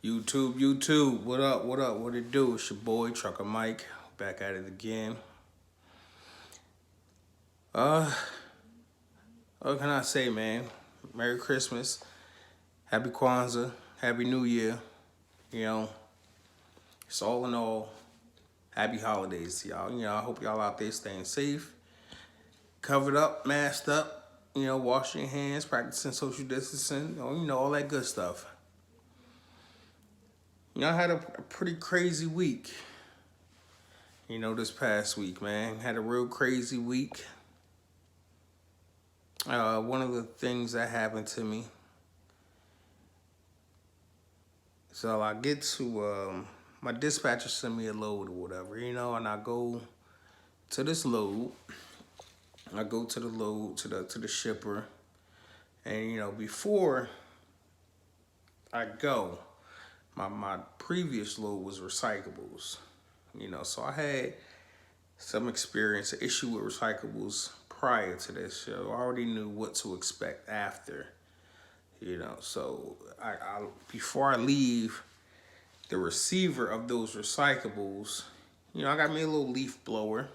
YouTube, what up, what it do? It's your boy, Trucker Mike, back at it again. Uh, what can I say, man? Merry Christmas, Happy Kwanzaa, Happy New Year. You know, it's all in all, Happy Holidays, y'all. I hope y'all out there staying safe, covered up, masked up, washing your hands, practicing social distancing, all that good stuff. I had a pretty crazy week. This past week, man. Had a real crazy week. One of the things that happened to me. So I get to, my dispatcher sent me a load or whatever, and I go to this load. I go to the load, to the shipper. And, before I go, my previous load was recyclables. So I had some experience, an issue with recyclables prior to this. So I already knew what to expect after. So I before I leave the receiver of those recyclables, I got me a little leaf blower.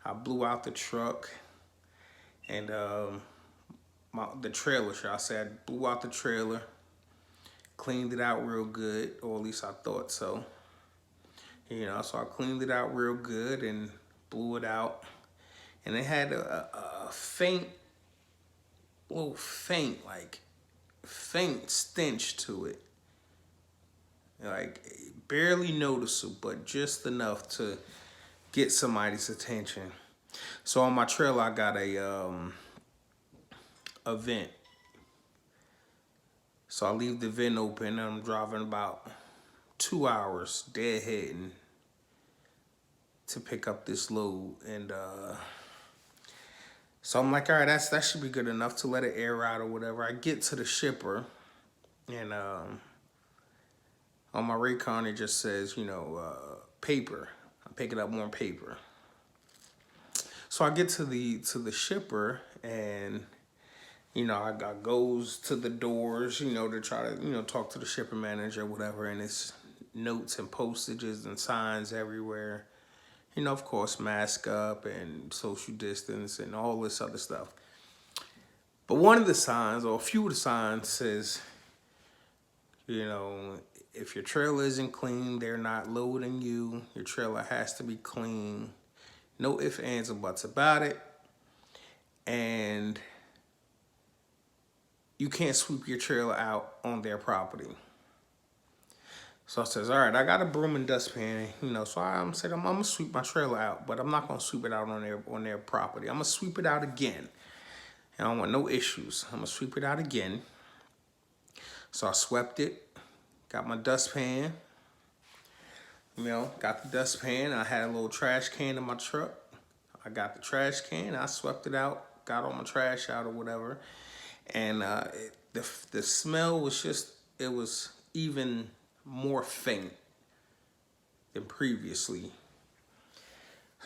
I blew out the truck and the trailer, should I say. I blew out the trailer, cleaned it out real good, or at least I thought so. So I cleaned it out real good and blew it out. And it had a faint, faint stench to it. Like, barely noticeable, but just enough to get somebody's attention. So on my trailer, I got a vent. So I leave the vent open and I'm driving about 2 hours deadheading to pick up this load. And so I'm like, all right, that should be good enough to let it air out or whatever. I get to the shipper and on my Raycon it just says, paper. I'm picking up more paper. So I get to the shipper and I goes to the doors, to try to, talk to the shipping manager or whatever, and it's notes and postages and signs everywhere. Of course, mask up and social distance and all this other stuff. But one of the signs, or a few of the signs, says, if your trailer isn't clean, they're not loading you. Your trailer has to be clean. No ifs, ands, or buts about it. And you can't sweep your trailer out on their property. So I says, all right, I got a broom and dustpan, so I'm saying I'm gonna sweep my trailer out, but I'm not gonna sweep it out on their property. I'm gonna sweep it out again. And I don't want no issues. I'm gonna sweep it out again. So I swept it, got my dustpan, got the dustpan. I had a little trash can in my truck. I got the trash can, I swept it out, got all my trash out or whatever. And the smell was it was even more faint than previously.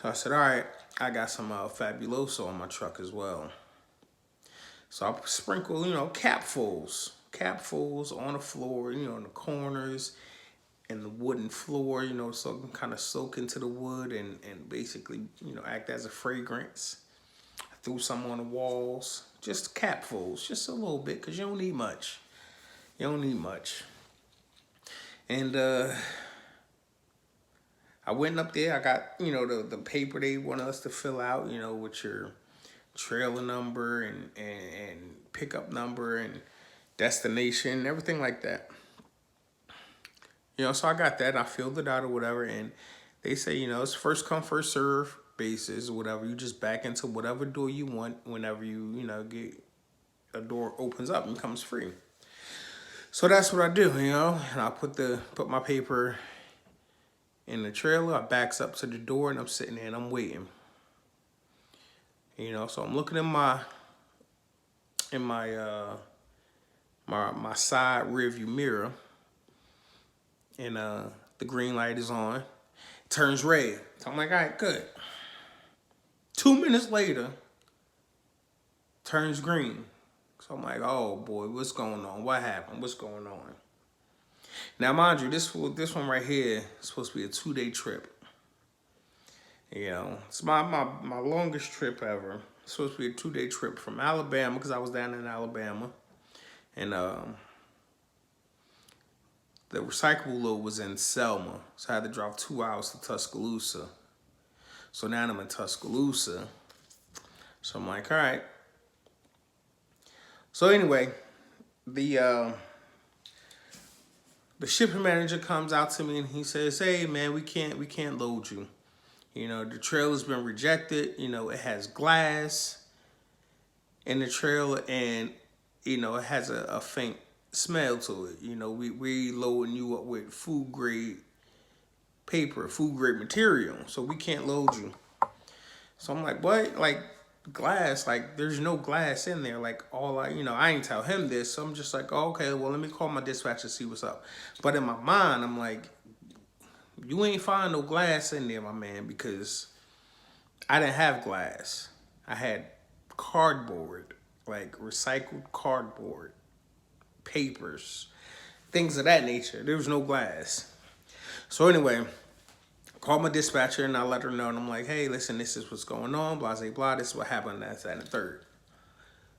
So I said, all right, I got some Fabuloso on my truck as well. So I sprinkle, capfuls on the floor, in the corners and the wooden floor, so it can kind of soak into the wood and basically, act as a fragrance. I threw some on the walls, just capfuls, just a little bit, because you don't need much. And I went up there. I got, the paper they want us to fill out, with your trailer number and pickup number and destination, everything like that. So I got that. I filled it out or whatever. And they say, it's first come, first serve basis or whatever. You just back into whatever door you want whenever you, get a door opens up and comes free. So that's what I do, and I put my paper in the trailer. I backs up to the door and I'm sitting there and I'm waiting. So I'm looking in my my side rearview mirror, and the green light is on. It turns red. So I'm like, all right, good. 2 minutes later, turns green. So I'm like, oh boy, what's going on? What happened? What's going on? Now, mind you, this one right here is supposed to be a 2-day trip. You know, it's my longest trip ever. It's supposed to be a 2-day trip from Alabama because I was down in Alabama, and the recyclable load was in Selma, so I had to drive 2 hours to Tuscaloosa. So now I'm in Tuscaloosa. So I'm like, all right. So anyway, the shipping manager comes out to me and he says, "Hey man, we can't load you. You know, the trailer's been rejected. You know, it has glass in the trailer, and you know, it has a faint smell to it. You know, we loading you up with food grade paper, food grade material, so we can't load you." So I'm like, what? Like, glass? Like, there's no glass in there. Like, I ain't tell him this. So I'm just like, oh, okay, well, let me call my dispatcher, see what's up. But in my mind, I'm like, you ain't find no glass in there, my man, because I didn't have glass. I had cardboard, like recycled cardboard, papers, things of that nature. There was no glass. So anyway, called my dispatcher and I let her know, and I'm like, hey, listen, this is what's going on, blah, blah, blah. This is what happened, that's that, and the third.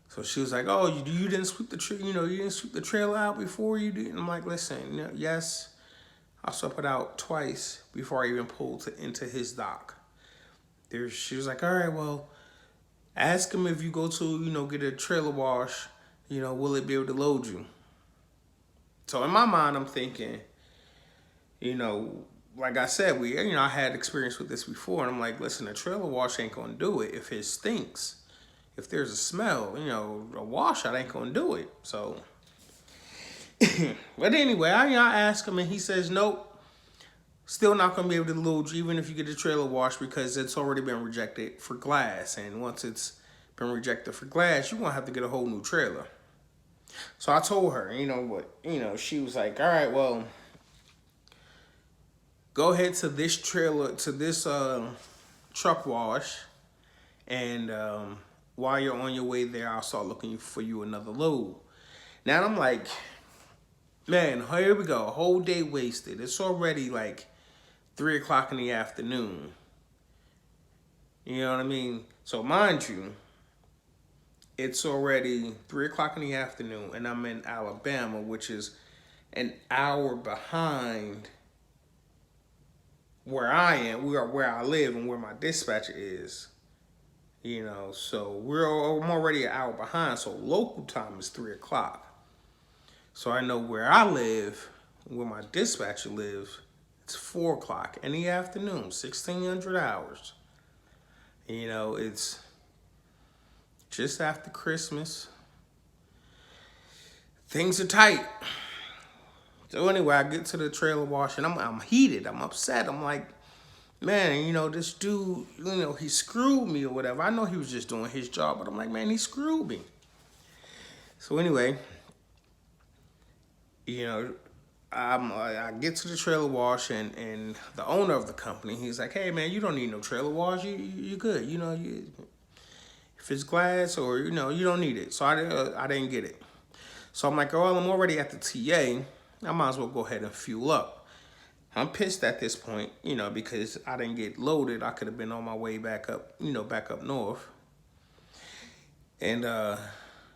So she was like, oh, you didn't sweep the you didn't sweep the trailer out before you did? And I'm like, listen, yes, I swept it out twice before I even pulled into his dock. She was like, all right, well, ask him if you go to, get a trailer wash, will it be able to load you? So in my mind, I'm thinking, like I said, I had experience with this before, and I'm like, listen, a trailer wash ain't gonna do it if it stinks. If there's a smell, a washout ain't gonna do it. So, but anyway, I asked him, and he says, nope, still not gonna be able to load you even if you get a trailer wash because it's already been rejected for glass, and once it's been rejected for glass, you're gonna have to get a whole new trailer. So I told her, she was like, all right, well, go ahead to this truck wash, and while you're on your way there, I'll start looking for you another load. Now I'm like, man, here we go, a whole day wasted. It's already like 3 o'clock in the afternoon. You know what I mean? So mind you, it's already 3 o'clock in the afternoon, and I'm in Alabama, which is an hour behind where I am, where I live, and where my dispatcher is. So I'm already an hour behind. So local time is 3 o'clock. So I know where I live, where my dispatcher lives, it's 4 o'clock in the afternoon, 1600 hours. It's just after Christmas. Things are tight. So anyway, I get to the trailer wash, and I'm heated. I'm upset. I'm like, man, this dude, he screwed me or whatever. I know he was just doing his job, but I'm like, man, he screwed me. So anyway, I get to the trailer wash, and the owner of the company, he's like, hey, man, you don't need no trailer wash. You're good. If it's glass or, you don't need it. So I didn't get it. So I'm like, oh, well, I'm already at the TA. I might as well go ahead and fuel up. I'm pissed at this point, because I didn't get loaded. I could have been on my way back up, back up north. And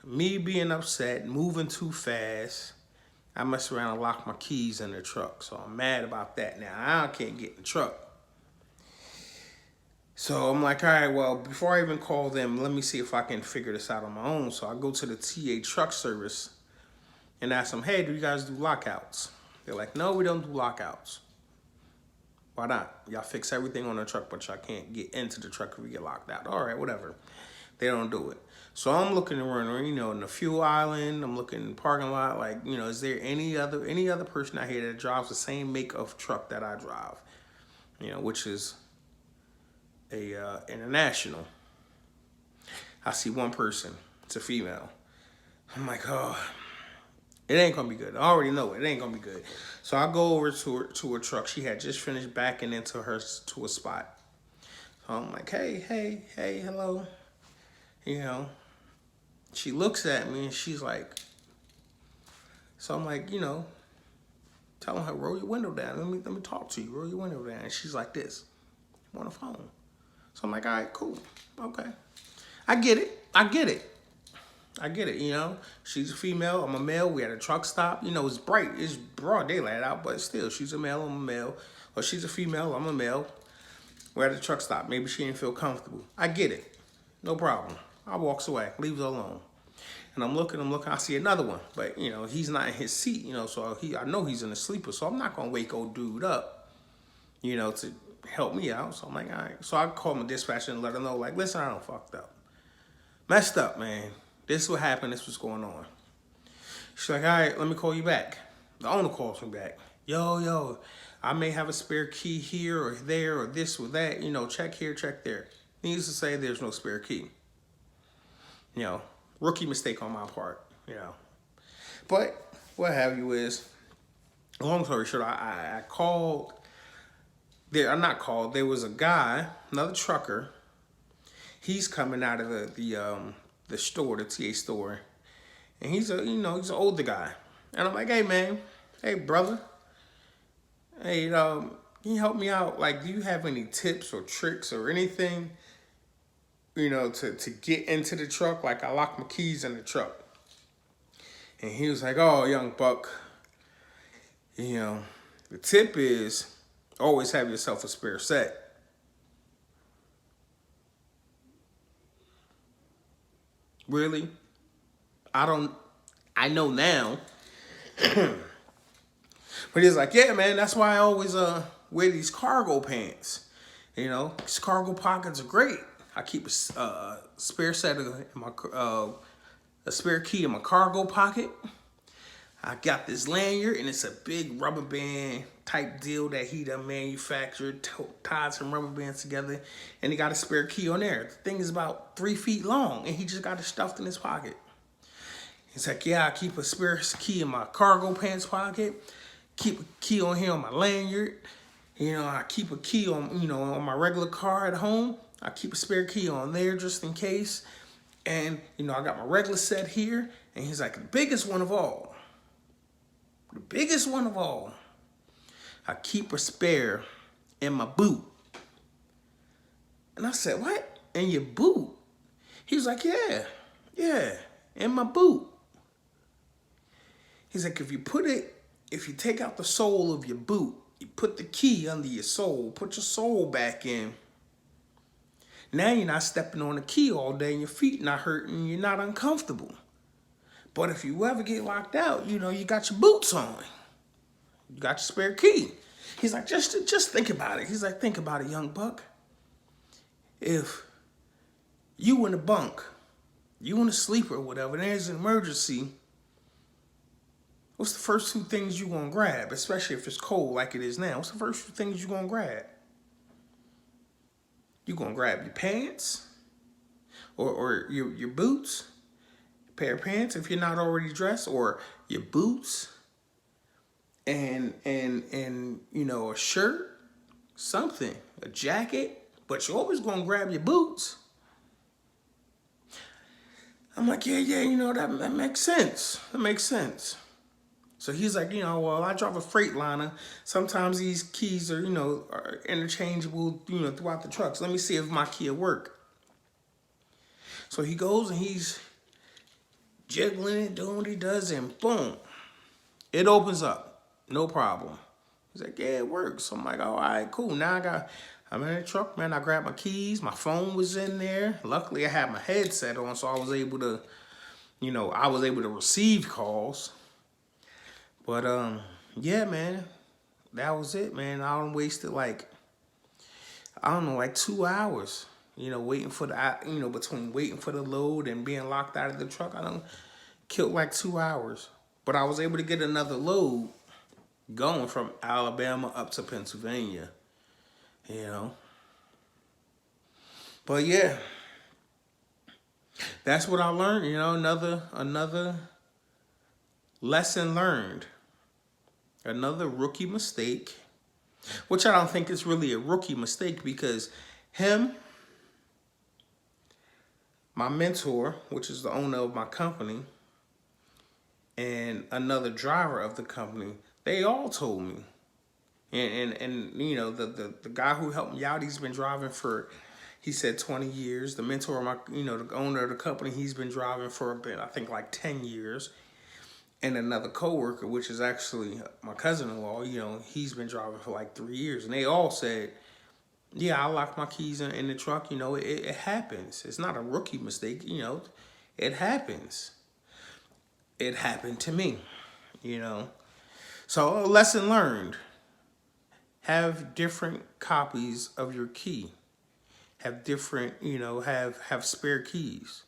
me being upset, moving too fast, I messed around and locked my keys in the truck. So I'm mad about that. Now, I can't get in the truck. So I'm like, all right, well, before I even call them, let me see if I can figure this out on my own. So I go to the TA truck service and ask them, hey, do you guys do lockouts? They're like, no, we don't do lockouts. Why not? Y'all fix everything on the truck, but y'all can't get into the truck if we get locked out. All right, whatever. They don't do it. So I'm looking around, in the fuel island. I'm looking in the parking lot. Like, is there any other person out here that drives the same make of truck that I drive? Which is a International. I see one person. It's a female. I'm like, oh, it ain't gonna be good. I already know it ain't gonna be good. So I go over to her truck. She had just finished backing into to a spot. So I'm like, hey, hello. She looks at me and she's like, so I'm like, telling her, roll your window down. Let me talk to you. Roll your window down. And she's like this. I'm on the phone. So I'm like, all right, cool. Okay. I get it. I get it. I get it, you know. She's a female, I'm a male. We at a truck stop. You know, it's bright. It's broad daylight out, but still, she's a male, I'm a male. Or she's a female, I'm a male. We're at a truck stop. Maybe she didn't feel comfortable. I get it. No problem. I walks away, leaves her alone. And I'm looking, I see another one. But, you know, he's not in his seat, you know, so I know he's in a sleeper. So I'm not going to wake old dude up, you know, to help me out. So I'm like, all right. So I called my dispatcher and let her know, like, listen, I done fucked up. Messed up, man. This is what happened. This was going on. She's like, all right, let me call you back. The owner calls me back. Yo, I may have a spare key here or there or this or that. You know, check here, check there. Needless to say, there's no spare key. You know, rookie mistake on my part, you know. But what have you is, long story short, I called. There was a guy, another trucker. He's coming out of the store, the TA store, and he's an older guy. And I'm like, hey man, hey brother, hey, can you help me out? Like, do you have any tips or tricks or anything, you know, to get into the truck? Like, I locked my keys in the truck. And he was like, oh, young buck, you know, the tip is always have yourself a spare set. Really? I know now. But he's like, yeah, man, that's why I always wear these cargo pants. You know, these cargo pockets are great. I keep a spare set in my a spare key in my cargo pocket. I got this lanyard, and it's a big rubber band type deal that he done manufactured, tied some rubber bands together, and he got a spare key on there. The thing is about 3 feet long, and he just got it stuffed in his pocket. He's like, yeah, I keep a spare key in my cargo pants pocket, keep a key on here on my lanyard. You know, I keep a key on, you know, on my regular car at home. I keep a spare key on there just in case. And, you know, I got my regular set here. And he's like, the biggest one of all, I keep a spare in my boot. And I said, what? In your boot? He's like, yeah, in my boot. He's like, if you take out the sole of your boot, you put the key under your sole, put your sole back in. Now you're not stepping on the key all day and your feet not hurting, you're not uncomfortable. But if you ever get locked out, you know, you got your boots on. You got your spare key. He's like, just think about it. He's like, think about it, young buck. If you in a bunk, you in a sleeper or whatever, and there's an emergency, what's the first two things you gonna grab, especially if it's cold like it is now? What's the first two things you gonna grab? You gonna grab your pants or your boots, a pair of pants if you're not already dressed, or your boots and you know, a shirt, something, a jacket, but you're always gonna grab your boots. I'm like, yeah, you know, that makes sense. That makes sense. So he's like, you know, well, I drive a Freightliner. Sometimes these keys are, you know, are interchangeable, you know, throughout the truck. So let me see if my key will work. So he goes and he's jiggling it, doing what he does, and boom, it opens up. No problem. He's like, yeah, it works. So I'm like, all right, cool. Now I'm in the truck, man. I grabbed my keys. My phone was in there. Luckily, I had my headset on, so I was able to, you know, receive calls. But, yeah, man, that was it, man. I done wasted like 2 hours, you know, between waiting for the load and being locked out of the truck. I done killed like 2 hours. But I was able to get another load going from Alabama up to Pennsylvania, you know. But yeah, that's what I learned, you know, another lesson learned. Another rookie mistake, which I don't think is really a rookie mistake, because him, my mentor, which is the owner of my company, and another driver of the company, they all told me. And you know, the guy who helped me out, he's been driving for, he said 20 years. The mentor of my, you know, the owner of the company, he's been driving for a bit, I think like 10 years. And another coworker, which is actually my cousin-in-law, you know, he's been driving for like 3 years. And they all said, yeah, I locked my keys in the truck. You know, it happens. It's not a rookie mistake. You know, it happens. It happened to me, you know. So a lesson learned. Have different copies of your key. Have different, you know, have spare keys.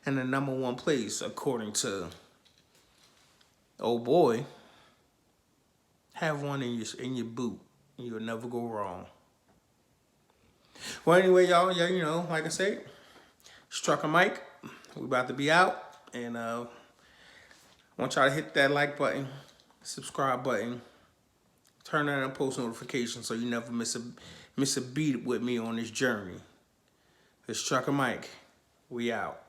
And the number one place, according to old boy, have one in your boot. You'll never go wrong. Well, anyway, y'all, yeah, you know, like I said, struck a mic. We about to be out, and I want y'all to hit that like button, subscribe button, turn on post notifications so you never miss a beat with me on this journey. It's Struck a Mic. We out.